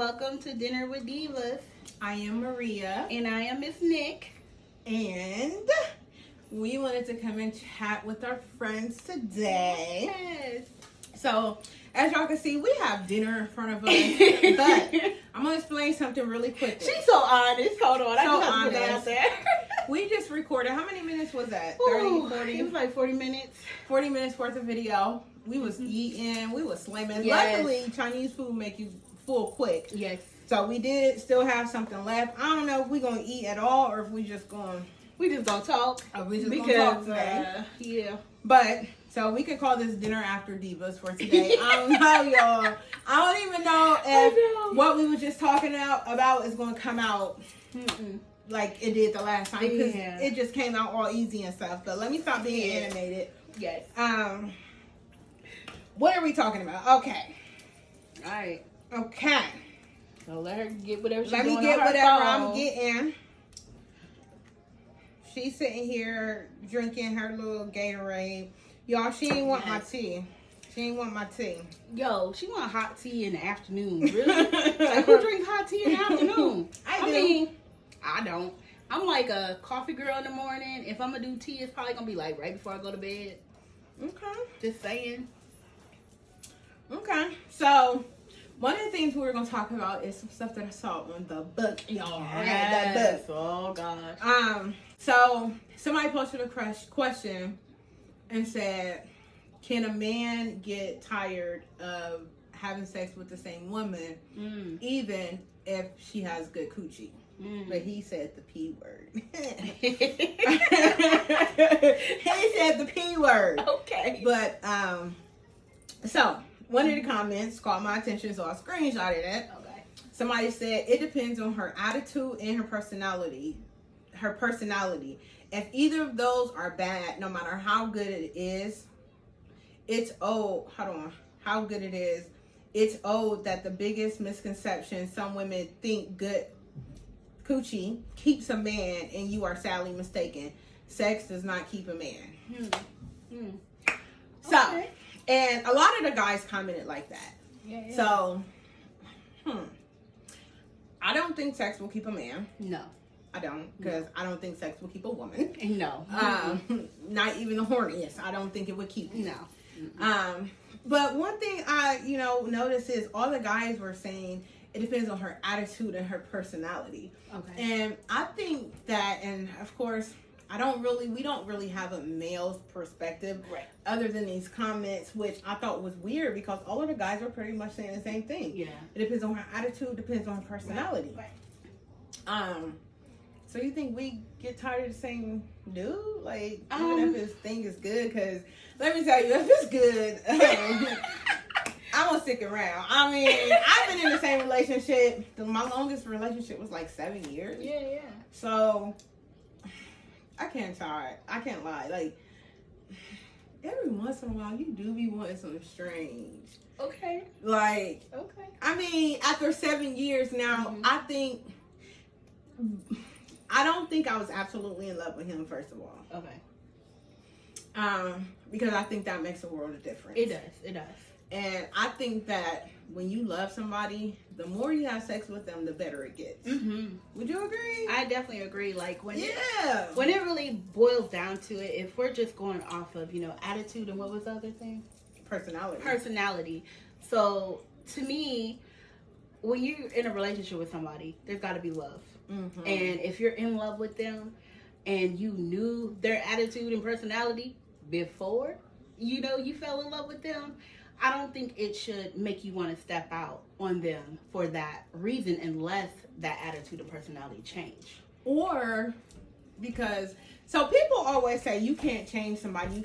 welcome to Dinner with Divas. I am Maria. And I am MsNikk. And we wanted to come and chat with our friends today. Yes. So, as y'all can see, we have dinner in front of us. But I'm going to explain something really quickly. She's so honest. Hold on. I So just have to put that out there. We just recorded, how many minutes was that? Ooh, 30, 40? It was like 40 minutes. 40 minutes worth of video. We was eating. We was slamming. Yes. Luckily, Chinese food make you full quick. Yes. So we did still have something left. I don't know if we're going to eat at all or if we just going We just don't talk. we just gonna talk today. Yeah. But, so we could call this Dinner After Divas for today. I don't know, y'all. I don't even know if what we were just talking about is going to come out like it did the last time. Because it just came out all easy and stuff. But let me stop being animated. Yes. What are we talking about? Okay. All right. Okay. So let her get whatever she's Let me doing get on her whatever phone. I'm getting. She's sitting here drinking her little Gatorade. Y'all, she ain't want my tea. She ain't want my tea. Yo, she want hot tea in the afternoon. Really? Like, who drinks hot tea in the afternoon? I do. mean, I don't. I'm like a coffee girl in the morning. If I'm going to do tea, it's probably going to be like right before I go to bed. Okay. Just saying. Okay. So, one of the things we were going to talk about is some stuff that I saw on the book, y'all. Yes. Oh, gosh. So, somebody posted a question and said, can a man get tired of having sex with the same woman even if she has good coochie? But he said the P word. He said the P word. Okay. But, so, one of the comments caught my attention, so I screenshotted it. Okay. Somebody said, it depends on her attitude and her personality. If either of those are bad, no matter how good it is, it's how good it is, it's that the biggest misconception some women think good coochie keeps a man, and you are sadly mistaken. Sex does not keep a man. So, and a lot of the guys commented like that. Yeah. So, I don't think sex will keep a man. No. I don't, because I don't think sex will keep a woman. No. Not even the horniest. I don't think it would keep you. No. But one thing I, noticed is all the guys were saying it depends on her attitude and her personality. Okay. And I think that, and of course, we don't really have a male's perspective other than these comments, which I thought was weird because all of the guys are pretty much saying the same thing. Yeah. It depends on her attitude, depends on her personality. Right. So you think we get tired of the same dude? Like, even if his thing is good? Because, let me tell you, if it's good, I'm going to stick around. I mean, I've been in the same relationship. My longest relationship was like 7 years. Yeah. So, I can't lie. Like, every once in a while, you do be wanting something strange. Okay. Like, Okay. I mean, after 7 years now, I don't think I was absolutely in love with him, first of all. Okay. Because I think that makes a world of difference. It does. And I think that when you love somebody, the more you have sex with them, the better it gets. Would you agree? I definitely agree. Like, when it really boils down to it, if we're just going off of, attitude and what was the other thing? Personality. So, to me, when you're in a relationship with somebody, there's got to be love. And if you're in love with them and you knew their attitude and personality before, you fell in love with them, I don't think it should make you want to step out on them for that reason unless that attitude and personality change. Or because, so people always say you can't change somebody.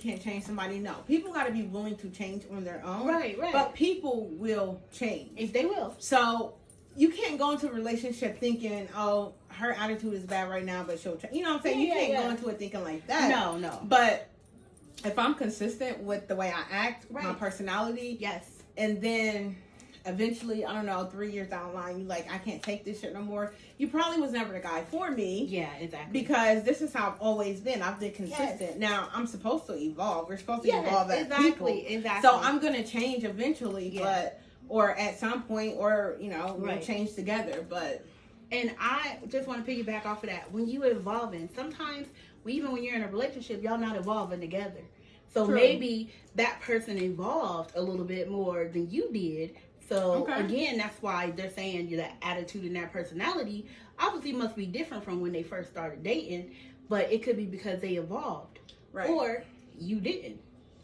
No, people got to be willing to change on their own. Right. But people will change. If they will. So, you can't go into a relationship thinking, oh, her attitude is bad right now, but she'll change. You know what I'm saying? You can't go into it thinking like that. No. But if I'm consistent with the way I act, my personality, and then eventually, I don't know, 3 years down the line, you like, I can't take this shit no more. You probably was never the guy for me. Yeah, exactly. Because this is how I've always been. I've been consistent. Yes. Now, I'm supposed to evolve. We're supposed to evolve as people. Exactly. So I'm going to change eventually, but or at some point, or we'll change together. But and I just want to piggyback off of that. When you evolving, sometimes even when you're in a relationship, y'all not evolving together. So maybe that person evolved a little bit more than you did. So again, that's why they're saying that attitude and that personality obviously must be different from when they first started dating. But it could be because they evolved, or you didn't.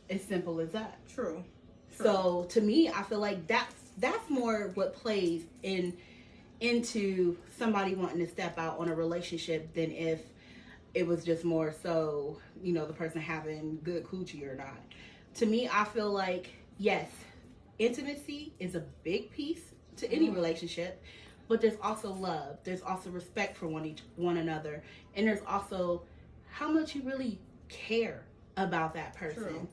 As simple as that. True. So to me, I feel like that's more what plays into somebody wanting to step out on a relationship than if it was just more so, the person having good coochie or not. To me, I feel like, yes, intimacy is a big piece to any relationship, but there's also love. There's also respect for one another. And there's also how much you really care about that person. True.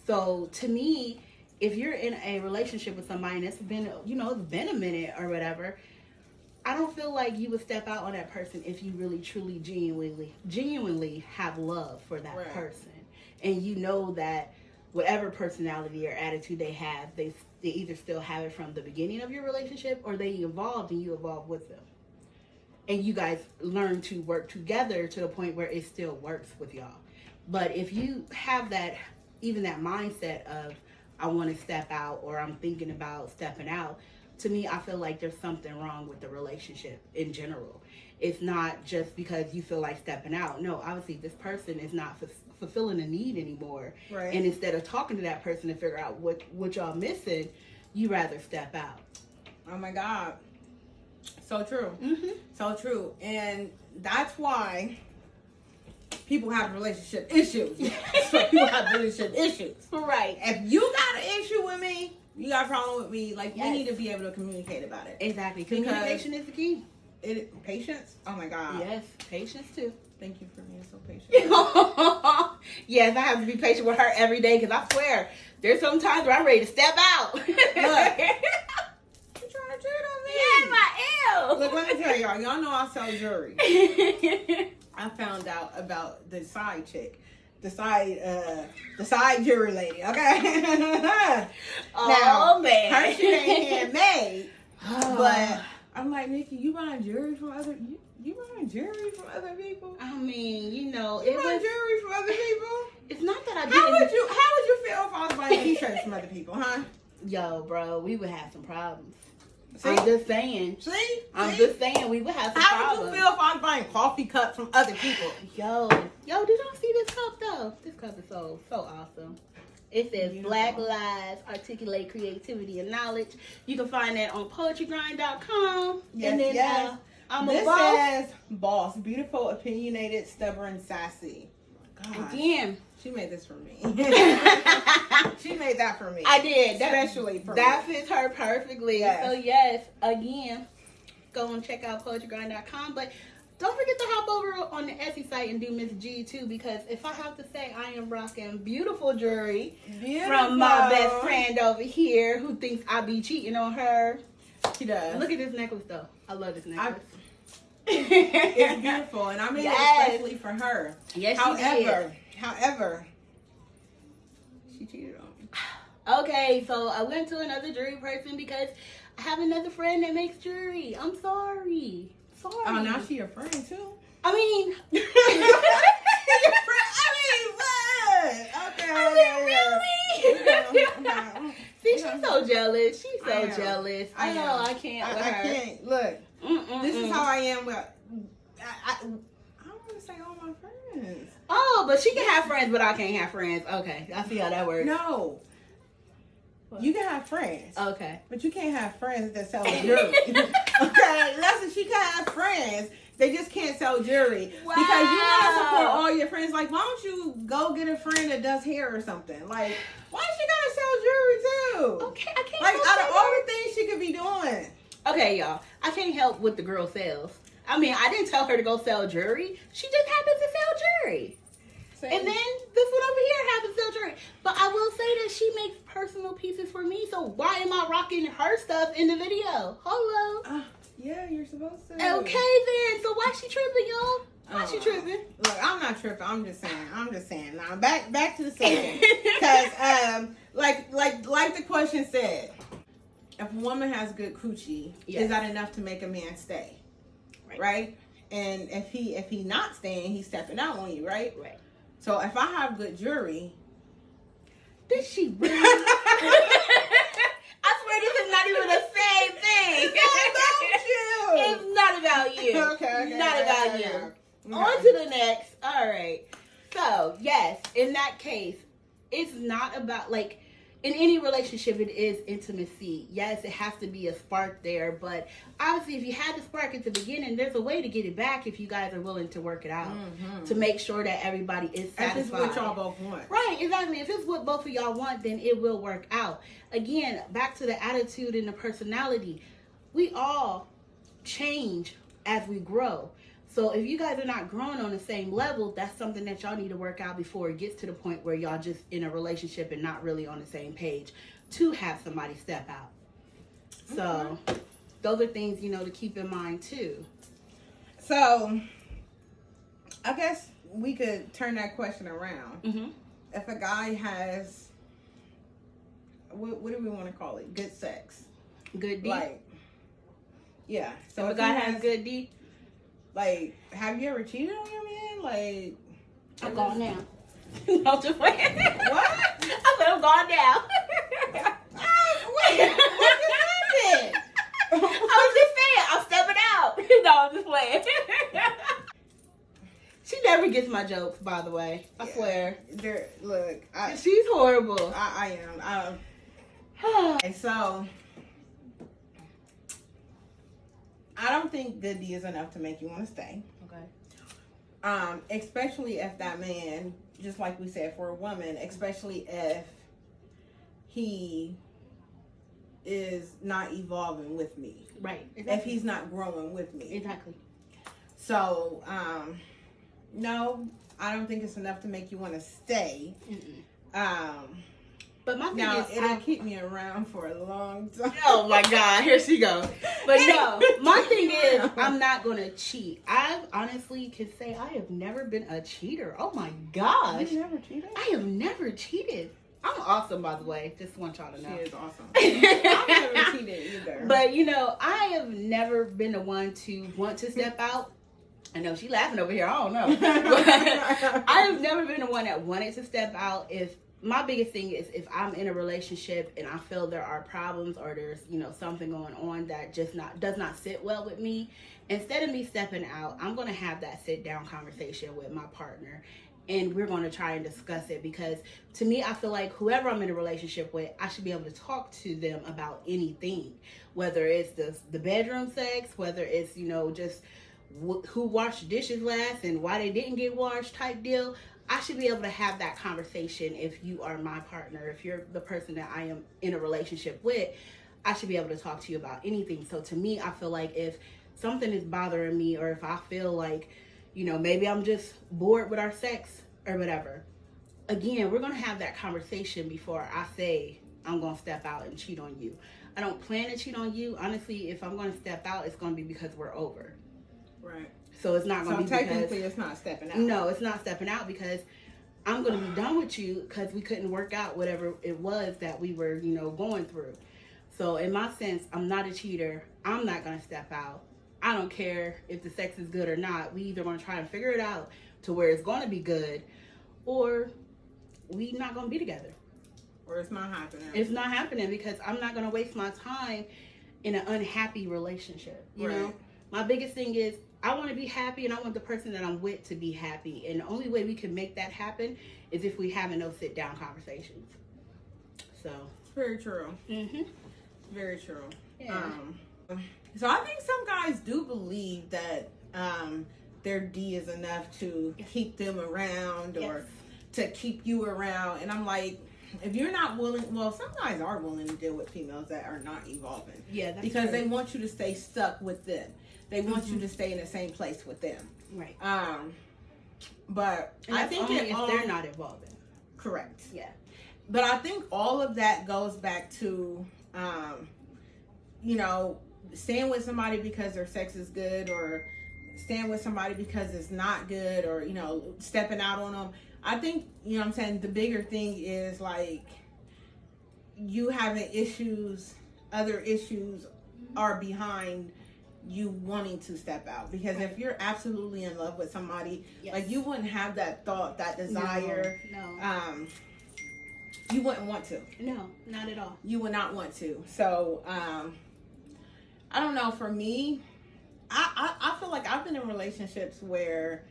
So to me, if you're in a relationship with somebody and it's been a minute or whatever, I don't feel like you would step out on that person if you really, truly, genuinely have love for that person. And you know that whatever personality or attitude they have, they either still have it from the beginning of your relationship or they evolved and you evolved with them. And you guys learn to work together to the point where it still works with y'all. But if you have that mindset of, I want to step out or I'm thinking about stepping out, to me, I feel like there's something wrong with the relationship in general. It's not just because you feel like stepping out. No, obviously this person is not fulfilling a need anymore. Right. And instead of talking to that person to figure out what y'all missing, you rather step out. Oh my God. So true. Mm-hmm. So true. And that's why people have relationship issues. So people have relationship issues. Right. If you got an issue with me, you got a problem with me, we need to be able to communicate about it. Exactly. Communication is the key. Patience? Oh my God. Yes, patience too. Thank you for being so patient. Yes, I have to be patient with her every day because I swear, there's some times where I'm ready to step out. Look. You're trying to cheat on me. Yes, I am. Look, let me tell y'all. Y'all know I sell jewelry. I found out about the side chick. The side jewelry lady, okay? Oh, man. Her shit ain't handmade. But I'm like, Nikki, you buying jewelry from other people? I mean, you buying jewelry from other people? It's not that I didn't. How would you feel if I was buying t-shirts from other people, huh? Yo, bro, we would have some problems. See? I'm just saying. I'm just saying we would have some problems. How would you feel if I was buying coffee cups from other people? Yo, did y'all see this cup though? This cup is so awesome. It says Beautiful. Black Lives Articulate Creativity and Knowledge. You can find that on poetrygrind.com. Yes, and then, yes. This says boss, beautiful, opinionated, stubborn, sassy. God. Again. She made this for me. She made that for me. I did. Especially for me. That fits her perfectly. Yes. So yes, again, go and check out poetrygrind.com. But don't forget to hop over on the Etsy site and do Miss G too, because if I have to say, I am rocking beautiful jewelry from my best friend over here who thinks I be cheating on her. She does. Look at this necklace though. I love this necklace. It's beautiful, and I made it especially for her. Yes, However, she cheated on me. Okay, so I went to another jewelry person because I have another friend that makes jewelry. I'm sorry. Oh, now she your friend too? I mean... your friend? What? Okay. Really? See, she's so jealous. Jealous. I know, I can't with her. I can't. Look, this is how I am with... I don't want to say all my friends. Oh, but she can have friends, but I can't have friends. Okay, I see how that works. No. What? You can have friends. Okay. But you can't have friends that sell jewelry. Okay? Listen, she can have friends. They just can't sell jewelry. Wow. Because you want to support all your friends. Like, why don't you go get a friend that does hair or something? Like, why she gotta sell jewelry too? Okay, I can't. Like, out of all the things she could be doing. Okay, y'all. I can't help what the girl sells. I mean, I didn't tell her to go sell jewelry. She just happens to sell jewelry. Same. And then this one over here happens to sell jewelry. But I will say that she makes personal pieces for me. So why am I rocking her stuff in the video? Hello. Yeah, you're supposed to. Okay then. So why she tripping, y'all? Why she tripping? Look, I'm not tripping. I'm just saying. Now back to the subject. Because like the question said, if a woman has good coochie, yes. is that enough to make a man stay? Right? And if he not staying, he's stepping out on you, right? Right. So if I have good jewelry, did she really? I swear this is not even the same thing. It's not about you. It's not about you. Okay. Not about you. Okay. On to the next. All right. So yes, in that case, it's not about like. In any relationship, it is intimacy. Yes, it has to be a spark there, but obviously, if you had the spark at the beginning, there's a way to get it back if you guys are willing to work it out to make sure that everybody is satisfied. If it's what y'all both want. Right, exactly. If it's what both of y'all want, then it will work out. Again, back to the attitude and the personality. We all change as we grow. So if you guys are not growing on the same level, that's something that y'all need to work out before it gets to the point where y'all just in a relationship and not really on the same page to have somebody step out. So those are things, to keep in mind too. So I guess we could turn that question around. Mm-hmm. If a guy has, what do we want to call it? Good sex. Good D? Like, yeah. So if a guy has good D? Like, have you ever cheated on your man? Like, I'm gone now. No, just playing. What? I said I'm gone now. Wait, what just happened? I was just saying, I'm stepping out. No, I'm just playing. She never gets my jokes, by the way. I swear. Look, she's horrible. I am. And so, I don't think good D is enough to make you want to stay. Okay. Especially if that man, just like we said for a woman, especially if he is not evolving with me. Right. Exactly. If he's not growing with me. Exactly. So, no, I don't think it's enough to make you want to stay. But my thing is, it'll keep me around for a long time. Oh my God, here she goes. But no, my thing is, I'm not gonna cheat. I honestly can say I have never been a cheater. Oh my gosh, you never cheated? I have never cheated. I'm awesome, by the way. Just want y'all to know. She is awesome. I've never cheated either. But I have never been the one to want to step out. I know she's laughing over here. I don't know. But I have never been the one that wanted to step out. My biggest thing is if I'm in a relationship and I feel there are problems or there's, something going on that just does not sit well with me, instead of me stepping out, I'm going to have that sit down conversation with my partner and we're going to try and discuss it, because to me, I feel like whoever I'm in a relationship with, I should be able to talk to them about anything, whether it's the bedroom sex, whether it's, just who washed the dishes last and why they didn't get washed type deal. I should be able to have that conversation if you are my partner, if you're the person that I am in a relationship with. I should be able to talk to you about anything. So to me, I feel like if something is bothering me, or if I feel like, maybe I'm just bored with our sex or whatever, again, we're going to have that conversation before I say I'm going to step out and cheat on you. I don't plan to cheat on you. Honestly, if I'm going to step out, it's going to be because we're over. Right. So it's not going to be technically it's not stepping out. No, it's not stepping out because I'm going to be done with you because we couldn't work out whatever it was that we were, going through. So in my sense, I'm not a cheater. I'm not going to step out. I don't care if the sex is good or not. We either going to try and figure it out to where it's going to be good, or we not going to be together. Or it's not happening. It's not happening because I'm not going to waste my time in an unhappy relationship. You know, my biggest thing is I want to be happy and I want the person that I'm with to be happy. And the only way we can make that happen is if we having those sit down conversations. So. Very true. Mm-hmm. Very true. Yeah. So I think some guys do believe that their D is enough to keep them around or to keep you around. And I'm like, if you're not willing, well, some guys are willing to deal with females that are not evolving. Yeah, that's because true. they want you to stay stuck with them. They want you to stay in the same place with them. Right. But and I think if they're not evolving. Correct. Yeah. But I think all of that goes back to, staying with somebody because their sex is good, or staying with somebody because it's not good, or, stepping out on them. I think, what I'm saying, the bigger thing is like you having issues other issues are behind you wanting to step out. Because if you're absolutely in love with somebody, like, you wouldn't have that thought, that desire. No. You wouldn't want to. No, not at all. You would not want to. So, I don't know. For me, I feel like I've been in relationships where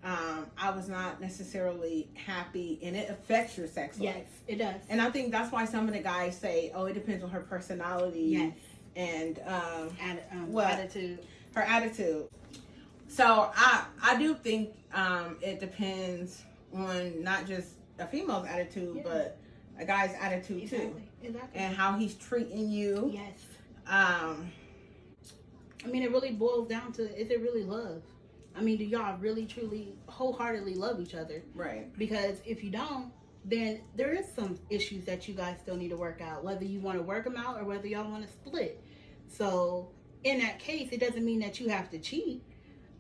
I was not necessarily happy, and it affects your sex life. Yes, it does. And I think that's why some of the guys say, "Oh, it depends on her personality." Yes. And attitude. Her attitude. So I do think it depends on not just a female's attitude, but a guy's attitude too. Exactly. And how he's treating you. Yes. I mean, it really boils down to, is it really love? I mean, do y'all really, truly, wholeheartedly love each other? Right. Because if you don't, then there is some issues that you guys still need to work out, whether you want to work them out or whether y'all want to split. So in that case, it doesn't mean that you have to cheat.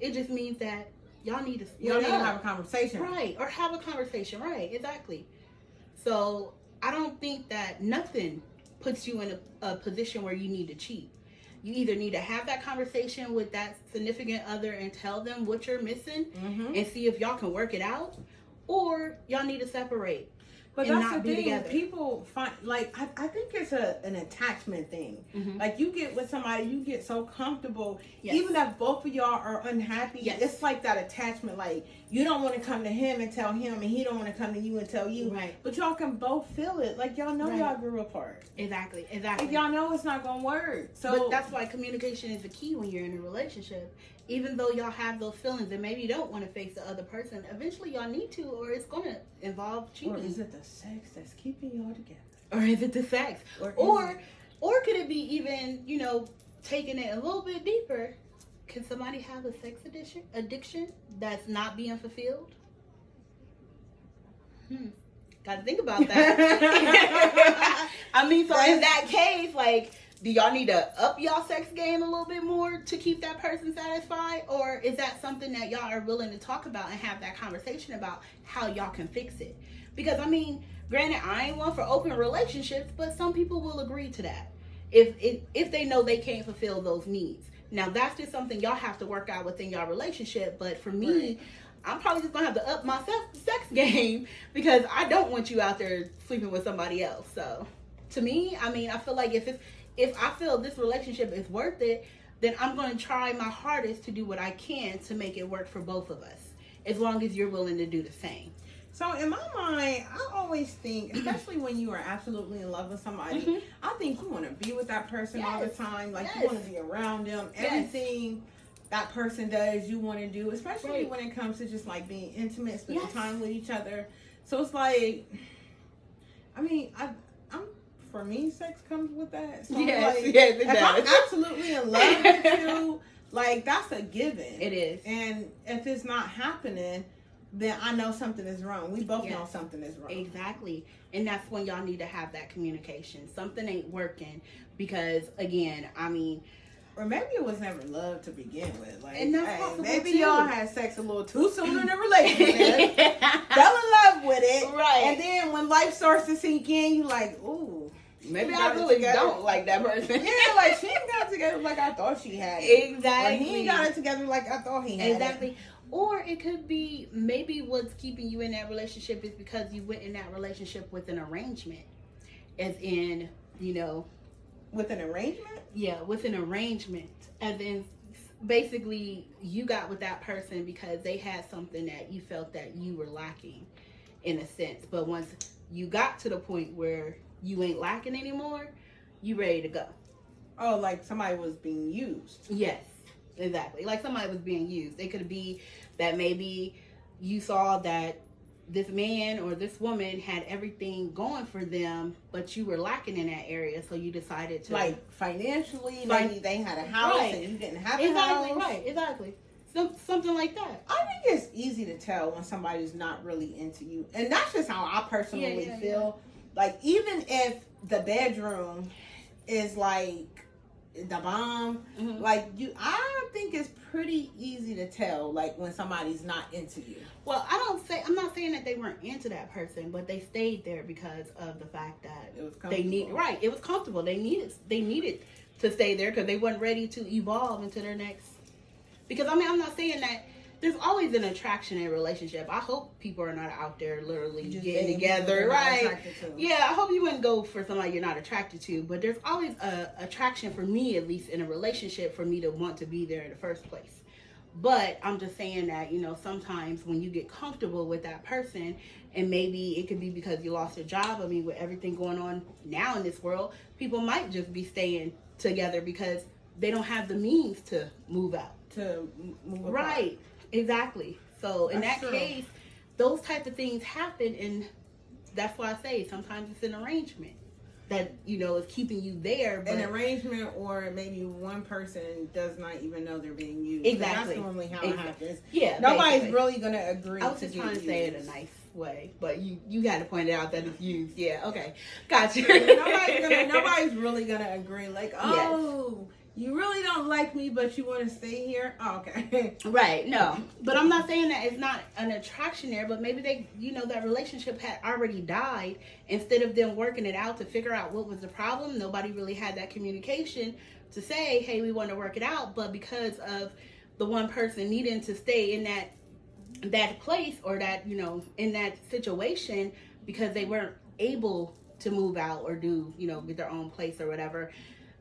It just means that y'all need to split Y'all need to up. have a conversation. Right. Or have a conversation. Right. Exactly. So I don't think that nothing puts you in a position where you need to cheat. You either need to have that conversation with that significant other and tell them what you're missing and see if y'all can work it out, or y'all need to separate. But and that's not the be thing. together. People find, like, I think it's an attachment thing. Like, you get with somebody, you get so comfortable. Yes. Even if both of y'all are unhappy, Yes. it's like that attachment. Like, you don't want to come to him and tell him, and he don't want to come to you and tell you. Right. But y'all can both feel it. Like, y'all know y'all grew apart. Exactly. Like, y'all know it's not gonna work. So But that's why communication is the key when you're in a relationship. Even though y'all have those feelings and maybe you don't want to face the other person, eventually y'all need to, or it's going to involve cheating. Or is it the sex that's keeping y'all together? Or is it the sex? Or could it be even, taking it a little bit deeper? Can somebody have a sex addiction that's not being fulfilled? Got to think about that. I mean, so in that case, like, do y'all need to up y'all sex game a little bit more to keep that person satisfied? Or is that something that y'all are willing to talk about and have that conversation about how y'all can fix it? Because, I mean, granted, I ain't one for open relationships, but some people will agree to that if they know they can't fulfill those needs. Now, that's just something y'all have to work out within y'all relationship. But for me, I'm probably just going to have to up my sex game because I don't want you out there sleeping with somebody else. So, to me, I mean, I feel like if I feel this relationship is worth it, then I'm going to try my hardest to do what I can to make it work for both of us, as long as you're willing to do the same. So in my mind, I always think, especially when you are absolutely in love with somebody, I think you want to be with that person all the time. Like, you want to be around them. Everything that person does, you want to do, especially when it comes to just like being intimate, spending time with each other. So it's like, I mean, for me, sex comes with that. So it does. I'm absolutely in love with you, like, that's a given. It is. And if it's not happening, then I know something is wrong. We both know something is wrong. Exactly. And that's when y'all need to have that communication. Something ain't working because, again, I mean... Or maybe it was never love to begin with. Like, and that's possible maybe too. Y'all had sex a little too soon in the relationship. Fell in love with it. Right. And then when life starts to sink in, you like, ooh. Maybe I really don't like that person. Yeah, like, she ain't got it together like I thought she had it. Exactly. Or he ain't got it together like I thought he had it. Exactly. Or it could be maybe what's keeping you in that relationship is because you went in that relationship with an arrangement. As in, With an arrangement? Yeah, with an arrangement. As in, basically, you got with that person because they had something that you felt that you were lacking, in a sense. But once you got to the point where you ain't lacking anymore, you ready to go. Oh, like somebody was being used. Yes, exactly. Like somebody was being used. It could be that maybe you saw that this man or this woman had everything going for them, but you were lacking in that area, so you decided to... Like, financially, maybe they had a house and you didn't have a house. Exactly. Something like that. I think it's easy to tell when somebody's not really into you. And that's just how I personally feel. Like, even if the bedroom is like the bomb. Like I think it's pretty easy to tell, like when somebody's not into you. Well, I'm not saying that they weren't into that person, but they stayed there because of the fact that it was it was comfortable. They needed to stay there because they weren't ready to evolve into their next. Because I mean, I'm not saying that there's always an attraction in a relationship. I hope people are not out there literally just getting together, right? Yeah, I hope you wouldn't go for somebody you're not attracted to. But there's always a attraction for me, at least in a relationship, for me to want to be there in the first place. But I'm just saying that, you know, sometimes when you get comfortable with that person, and maybe it could be because you lost your job. I mean, with everything going on now in this world, people might just be staying together because they don't have the means to move out. To move apart. Right. Exactly. So in that case, those type of things happen, and that's why I say sometimes it's an arrangement that, you know, is keeping you there. But an arrangement, or maybe one person does not even know they're being used. Exactly. That's normally how it happens. Yeah. Nobody's really going to agree. I was just trying to say it a nice way, but you got to point it out that it's used. Yeah. Okay. Gotcha. Nobody's really going to agree. Like, oh. Yes. You really don't like me, but you want to stay here? Oh, okay. Right, no. But I'm not saying that it's not an attraction there, but maybe they, you know, that relationship had already died. Instead of them working it out to figure out what was the problem, nobody really had that communication to say, hey, we want to work it out. But because of the one person needing to stay in that place, or that, you know, in that situation, because they weren't able to move out or do, you know, get their own place or whatever,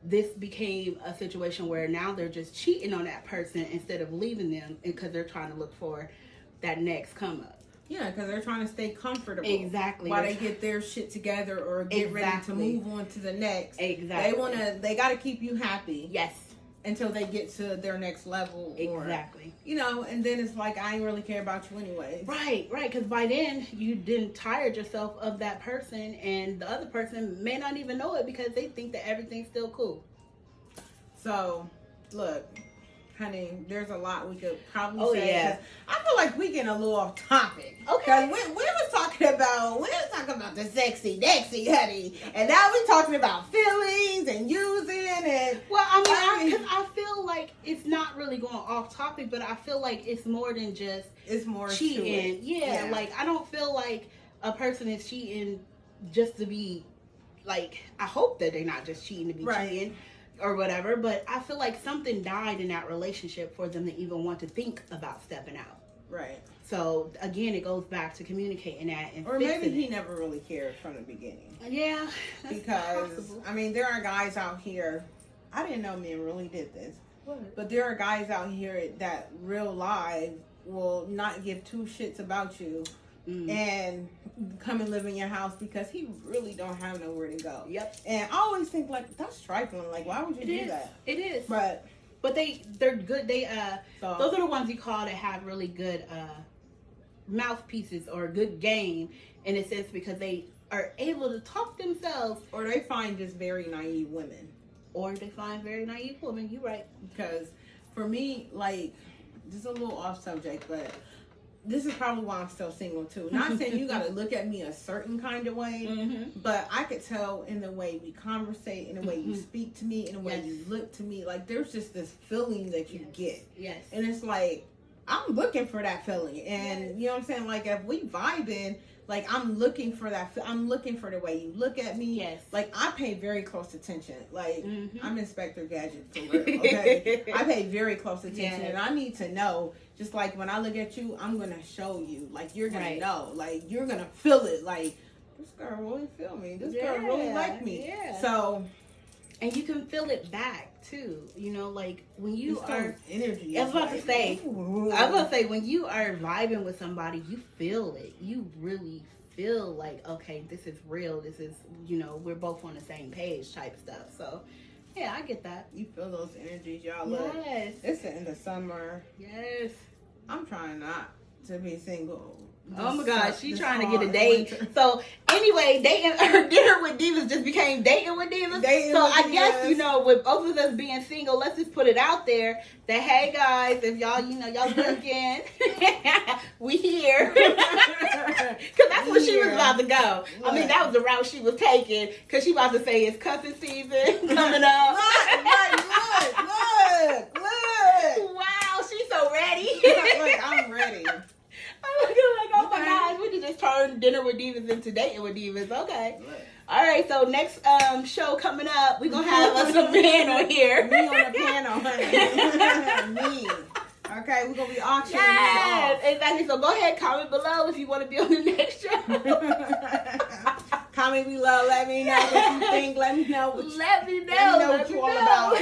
this became a situation where now they're just cheating on that person instead of leaving them, because they're trying to look for that next come up. Yeah, because they're trying to stay comfortable. Exactly. While they get their shit together or get ready to move on to the next. Exactly. They got to keep you happy. Yes. Until they get to their next level. Exactly. Or, you know, and then it's like, I ain't really care about you anyway. Right. Because by then, you didn't tired yourself of that person, and the other person may not even know it because they think that everything's still cool. So, look, honey, there's a lot we could probably say. Yeah. I feel like we getting a little off topic. Okay. Because we was talking about the sexy, honey. And now we're talking about feelings and using and... Well, I mean, I feel like it's not really going off topic, but I feel like it's more than just... It's more cheating. Yeah, like, I don't feel like a person is cheating just to be... Like, I hope that they're not just cheating to be cheating or whatever, but I feel like something died in that relationship for them to even want to think about stepping out. Right. So, again, it goes back to communicating that and or maybe he never really cared from the beginning. Yeah. Because, possible. I mean, there are guys out here, I didn't know men really did this, but there are guys out here that real life will not give two shits about you and come and live in your house because he really don't have nowhere to go. Yep. And I always think, like, that's trifling. Like, why would you do that? It is. But they're good. Those are the ones you call that have really good mouthpieces or good game in a sense, because they are able to talk themselves. Or they find just very naive women. You're right. Because for me, like, this is a little off subject, but this is probably why I'm still single too. Not saying you gotta look at me a certain kind of way, but I could tell in the way we conversate, in the way you speak to me, in the way you look to me. Like, there's just this feeling that you get. Yes. And it's like, I'm looking for that feeling. And you know what I'm saying? Like, if we vibing, like, I'm looking for that. I'm looking for the way you look at me. Yes. Like, I pay very close attention. Like, I'm Inspector Gadget for real. Okay. I pay very close attention, and I need to know. Just like when I look at you, I'm gonna show you. Like, you're gonna know. Like, you're gonna feel it. Like, this girl really feel me. This girl really like me. Yeah. So, and you can feel it back too. You know, like when you are energy. I was about to say when you are vibing with somebody, you feel it. You really feel like, okay, this is real. This is, you know, we're both on the same page type stuff. So, yeah, I get that. You feel those energies, y'all. Look, it's the end of summer. Yes. I'm trying not to be single Oh my gosh, she trying to get a date. So anyway, dating her dinner with divas just became dating with divas. I guess, you know, with both of us being single, let's just put it out there that, hey guys, if y'all, you know, y'all looking, we here. Because that's where she was about to go. I mean, that was the route she was taking. Because she about to say it's cuffing season coming up. Look. Wow, she's so ready. Look, I'm ready. Oh my gosh, we just turned dinner with divas into dating with divas. Okay. All right, so next show coming up, we're going to have us a man on here. Me on the panel, honey. Me. Okay, we're going to be auctioning off. Exactly. So go ahead, comment below if you want to be on the next show. Comment below. Let me know what you think. Let me know what you all about.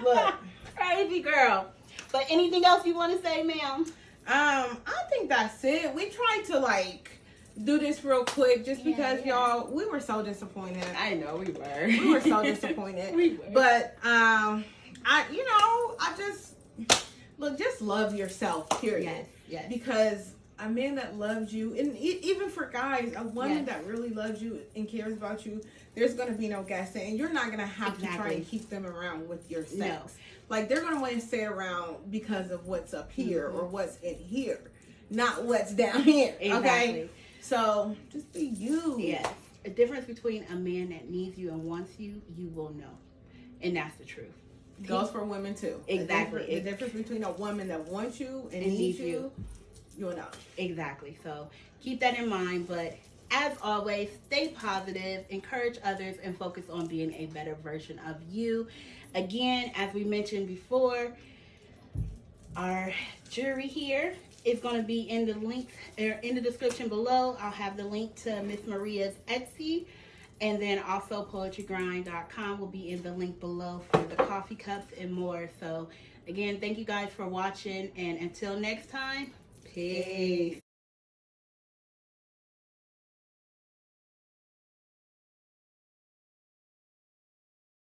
Look. Crazy girl. But anything else you want to say, ma'am? I think that's it. We tried to do this real quick just because y'all, we were so disappointed. I know we were. We were so disappointed. We were. But I just love yourself, period. Yes. Because a man that loves you, and even for guys, a woman that really loves you and cares about you, there's going to be no guessing. And you're not going to have to try and keep them around with your sex. No. Like, they're going to want to stay around because of what's up here or what's in here, not what's down here. Exactly. Okay? So, just be you. Yes. The difference between a man that needs you and wants you, you will know. And that's the truth. Goes for women, too. Exactly. The difference between a woman that wants you and needs you, you'll know. Exactly. So, keep that in mind. But, as always, stay positive, encourage others, and focus on being a better version of you. Again, as we mentioned before, our jewelry here is going to be in the link in the description below. I'll have the link to Miss Maria's Etsy, and then also poetrygrind.com will be in the link below for the coffee cups and more. So again, thank you guys for watching, and until next time, peace.